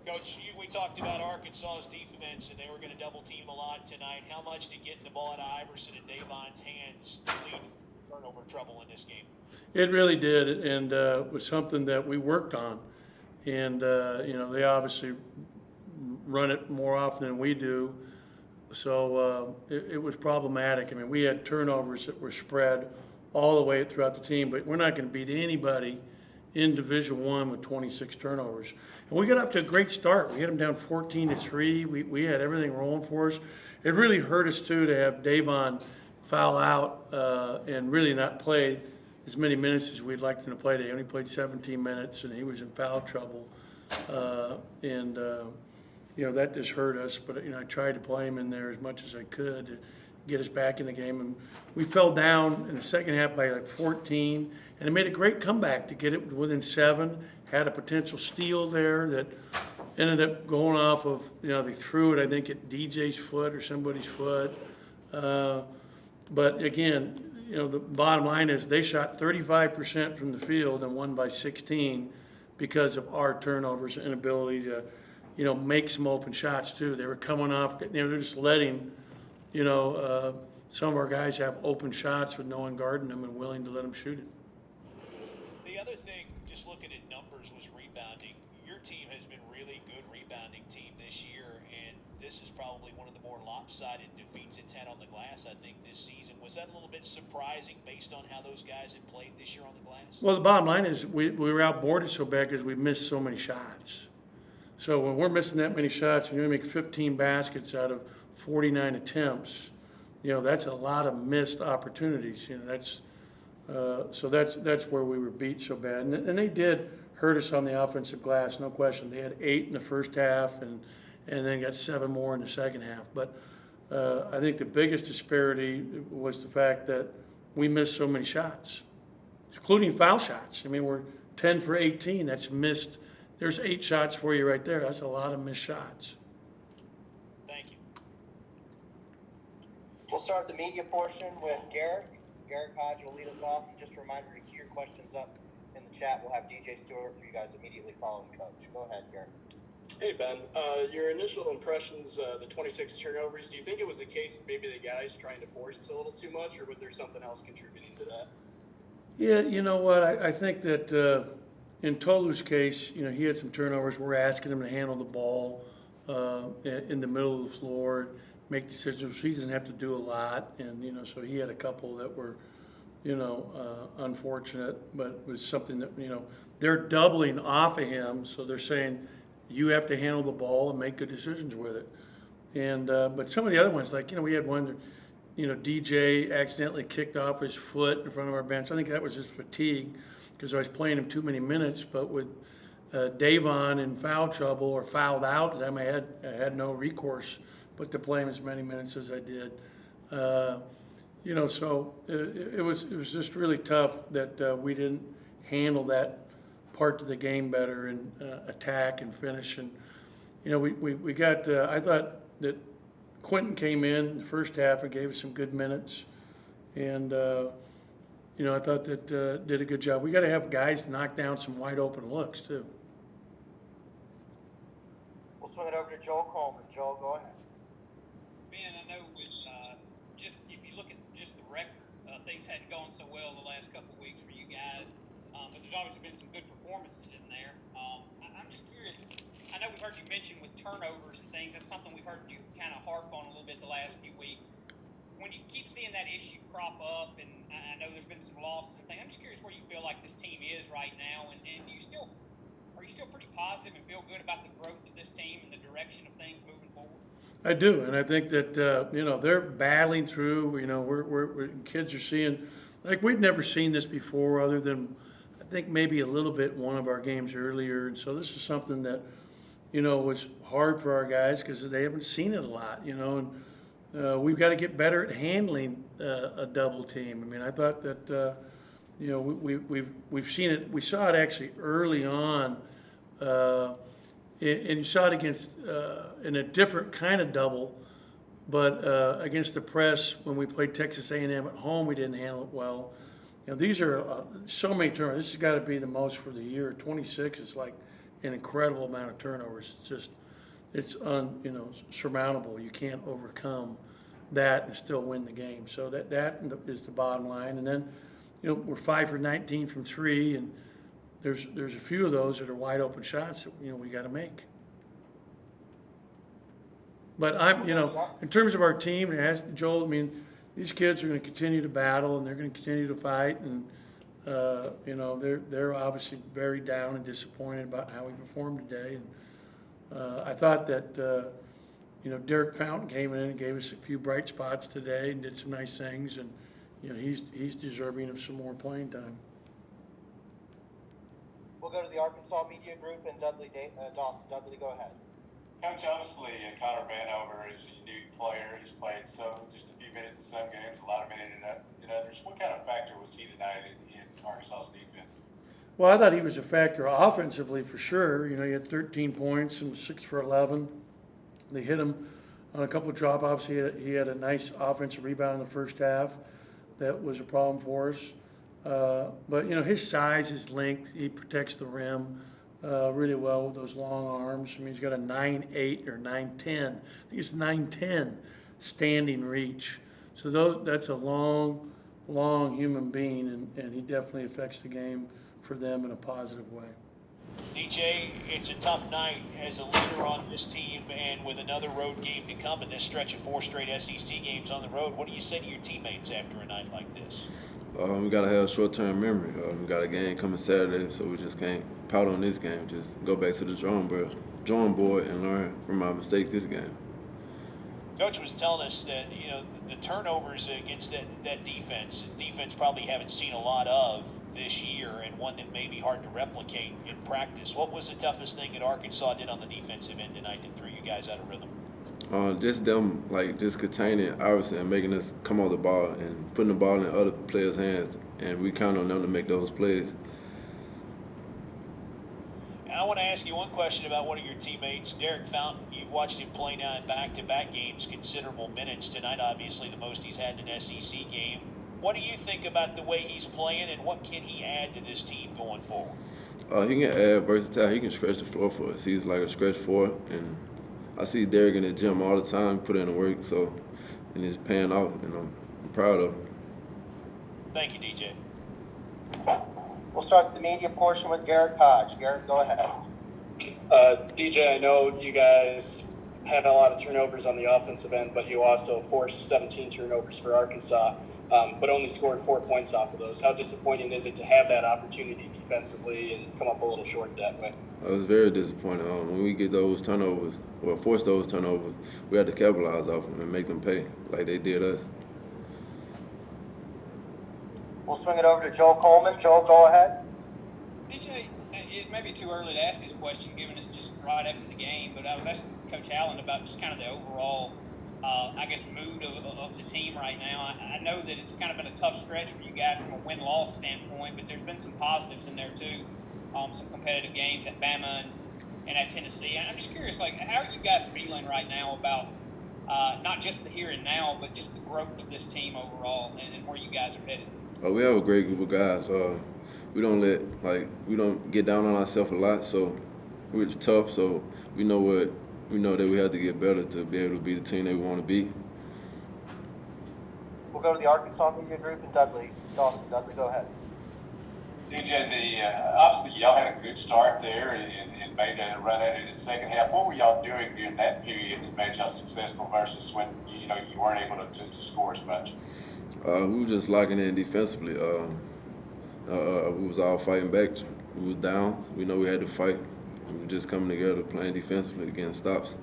Coach, we talked about Arkansas's defense, and they were going to double team a lot tonight. How much did getting the ball out of Iverson and Davon's hands lead turnover trouble in this game? It really did, and was something that we worked on. And they obviously run it more often than we do, so it was problematic. I mean, we had turnovers that were spread all the way throughout the team, but we're not going to beat anybody in Division I with 26 turnovers. And we got off to a great start. We had them down 14-3. We had everything rolling for us. It really hurt us too to have Davon foul out and really not play as many minutes as we'd like him to play. They only played 17 minutes, and he was in foul trouble. That just hurt us. But I tried to play him in there as much as I could to get us back in the game. And we fell down in the second half by like 14, and it made a great comeback to get it within 7. Had a potential steal there that ended up going off of, they threw it, I think, at DJ's foot or somebody's foot. But again, the bottom line is they shot 35% from the field and won by 16 because of our turnovers and ability to, make some open shots too. They were coming off, they were just letting, some of our guys have open shots with no one guarding them and willing to let them shoot it. The other thing, just looking at numbers, was rebounding. Your team has been really good rebounding team this year, and this is probably one of the more lopsided defeats it's had on the glass, I think, this season. Was that a little bit surprising based on how those guys had played this year on the glass? Well, the bottom line is we were outboarded so bad because we missed so many shots. So when we're missing that many shots, and you make 15 baskets out of 49 attempts, that's a lot of missed opportunities. That's where we were beat so bad. And they did hurt us on the offensive glass, no question. They had 8 in the first half and then got 7 more in the second half. But I think the biggest disparity was the fact that we missed so many shots, including foul shots. I mean, we're 10 for 18. That's missed. There's 8 shots for you right there. That's a lot of missed shots. Thank you. We'll start the media portion with Garrett. Garrett Hodge will lead us off. Just a reminder to queue your questions up in the chat. We'll have DJ Stewart for you guys immediately following Coach. Go ahead, Garrett. Hey, Ben. Your initial impressions, the 26 turnovers, do you think it was a case of maybe the guys trying to force it a little too much, or was there something else contributing to that? Yeah, you know what? I think that in Tolu's case, he had some turnovers. We're asking him to handle the ball in the middle of the floor, make decisions. He doesn't have to do a lot, and so he had a couple that were, unfortunate, but was something that they're doubling off of him, so they're saying you have to handle the ball and make good decisions with it. And but some of the other ones, like we had one that DJ accidentally kicked off his foot in front of our bench. I think that was his fatigue because I was playing him too many minutes. But with Davon in foul trouble or fouled out, I had no recourse but to play him as many minutes as I did. So it was just really tough that we didn't handle that part of the game better and attack and finish. And we got. I thought that Quentin came in the first half and gave us some good minutes, and I thought that did a good job. We got to have guys to knock down some wide open looks too. We'll swing it over to Joel Coleman. Joel, go ahead. Ben, I know with just if you look at just the record, things hadn't gone so well the last couple of weeks for you guys, but there's obviously been some good performances in there. I'm just curious. I know we've heard you mention with turnovers and things. That's something we've heard you kind of harp on a little bit the last few weeks. When you keep seeing that issue crop up, and I know there's been some losses and things, I'm just curious where you feel like this team is right now, and are you still pretty positive and feel good about the growth of this team and the direction of things moving forward? I do, and I think that they're battling through. We're kids are seeing like we've never seen this before, other than I think maybe a little bit one of our games earlier, and so this is something that was hard for our guys because they haven't seen it a lot. And we've got to get better at handling a double team. I mean, I thought that we've seen it. We saw it actually early on. And you saw it against in a different kind of double, but against the press when we played Texas A&M at home, we didn't handle it well. These are so many turnovers. This has got to be the most for the year. 26 is like an incredible amount of turnovers. It's surmountable. You can't overcome that and still win the game. So that is the bottom line. And then, we're 5 for 19 from three, and there's a few of those that are wide open shots that we got to make. But in terms of our team, Joel, I mean, these kids are going to continue to battle and they're going to continue to fight, and they're obviously very down and disappointed about how we performed today. And I thought that Derek Fountain came in and gave us a few bright spots today and did some nice things, and he's deserving of some more playing time. We'll go to the Arkansas Media Group and Dudley Dawson. Dudley, go ahead. Coach, honestly, Connor Vanover is a unique player. He's played just a few minutes in some games, a lot of minutes in others. What kind of factor was he tonight in Arkansas's defense? Well, I thought he was a factor offensively for sure. He had 13 points and was 6 for 11. They hit him on a couple of drop-offs. He had a nice offensive rebound in the first half. That was a problem for us. But his size, his length, he protects the rim really well with those long arms. I mean, he's got a 9'8" or 9'10". I think it's 9'10" standing reach. So that's a long human being, and he definitely affects the game for them in a positive way. DJ, it's a tough night as a leader on this team, and with another road game to come in this stretch of 4 straight SEC games on the road, what do you say to your teammates after a night like this? We got to have short-term memory. We got a game coming Saturday, so we just can't pout on this game. Just go back to the drawing board and learn from our mistake this game. Coach was telling us that the turnovers against that defense probably haven't seen a lot of this year, and one that may be hard to replicate in practice. What was the toughest thing that Arkansas did on the defensive end tonight that threw you guys out of rhythm? Just them, just containing Iverson and making us come on the ball and putting the ball in other players' hands, and we count on them to make those plays. I want to ask you one question about one of your teammates, Derek Fountain. You've watched him play now in back-to-back games, considerable minutes. Tonight, obviously, the most he's had in an SEC game. What do you think about the way he's playing, and what can he add to this team going forward? He can add versatility. He can stretch the floor for us. He's like a stretch four, and I see Derek in the gym all the time, put in the work, and he's paying off, and I'm proud of him. Thank you, DJ. We'll start the media portion with Garrett Hodge. Garrett, go ahead. DJ, I know you guys had a lot of turnovers on the offensive end, but you also forced 17 turnovers for Arkansas, but only scored 4 points off of those. How disappointing is it to have that opportunity defensively and come up a little short that way? I was very disappointed. When we get those turnovers, or force those turnovers, we had to capitalize off them and make them pay like they did us. We'll swing it over to Joel Coleman. Joel, go ahead. DJ, it may be too early to ask this question given it's just right after the game, but I was asking Coach Allen about just kind of the overall, mood of the team right now. I know that it's kind of been a tough stretch for you guys from a win-loss standpoint, but there's been some positives in there too. Some competitive games at Bama and at Tennessee. And I'm just curious, how are you guys feeling right now about not just the here and now, but just the growth of this team overall and where you guys are headed? We have a great group of guys. We don't get down on ourselves a lot, so we're tough. So we know that we have to get better to be able to be the team that we want to be. We'll go to the Arkansas Media Group and Dudley Dawson. Dudley, go ahead. DJ, obviously y'all had a good start there and made a run at it in the second half. What were y'all doing during that period that made y'all successful versus when you weren't able to score as much? We were just locking in defensively. We was all fighting back. We was down. We know we had to fight. We were just coming together, playing defensively, getting stops.